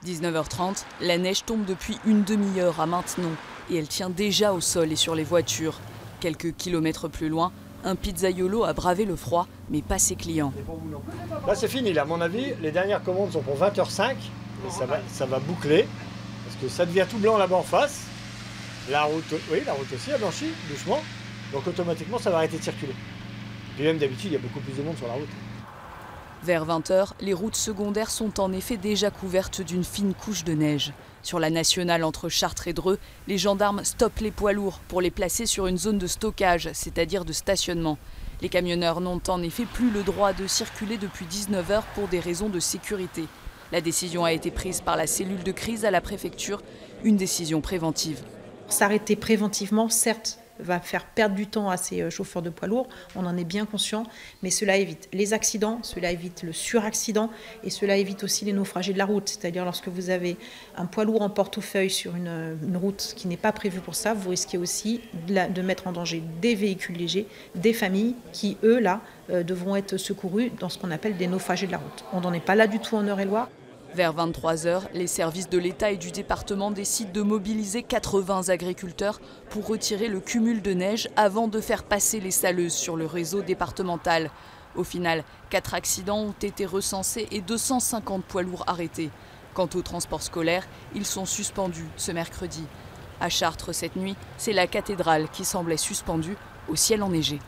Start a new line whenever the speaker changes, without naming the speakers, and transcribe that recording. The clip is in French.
19h30, la neige tombe depuis une demi-heure à Maintenon et elle tient déjà au sol et sur les voitures. Quelques kilomètres plus loin, un pizzaiolo a bravé le froid, mais pas ses clients.
Là c'est fini, là. À mon avis, les dernières commandes sont pour 20h05 et ça va boucler parce que ça devient tout blanc là-bas en face. La route aussi a blanchi doucement, donc automatiquement ça va arrêter de circuler. Puis même d'habitude, il y a beaucoup plus de monde sur la route.
Vers 20h, les routes secondaires sont en effet déjà couvertes d'une fine couche de neige. Sur la nationale entre Chartres et Dreux, les gendarmes stoppent les poids lourds pour les placer sur une zone de stockage, c'est-à-dire de stationnement. Les camionneurs n'ont en effet plus le droit de circuler depuis 19h pour des raisons de sécurité. La décision a été prise par la cellule de crise à la préfecture, une décision préventive.
S'arrêter préventivement, certes, va faire perdre du temps à ces chauffeurs de poids lourds, on en est bien conscient, mais cela évite les accidents, cela évite le suraccident et cela évite aussi les naufragés de la route. C'est-à-dire lorsque vous avez un poids lourd en portefeuille sur une route qui n'est pas prévue pour ça, vous risquez aussi de mettre en danger des véhicules légers, des familles qui, eux, là, devront être secourus dans ce qu'on appelle des naufragés de la route. On n'en est pas là du tout en Eure-et-Loir.
Vers 23h, les services de l'État et du département décident de mobiliser 80 agriculteurs pour retirer le cumul de neige avant de faire passer les saleuses sur le réseau départemental. Au final, 4 accidents ont été recensés et 250 poids lourds arrêtés. Quant aux transports scolaires, ils sont suspendus ce mercredi. À Chartres cette nuit, c'est la cathédrale qui semblait suspendue au ciel enneigé.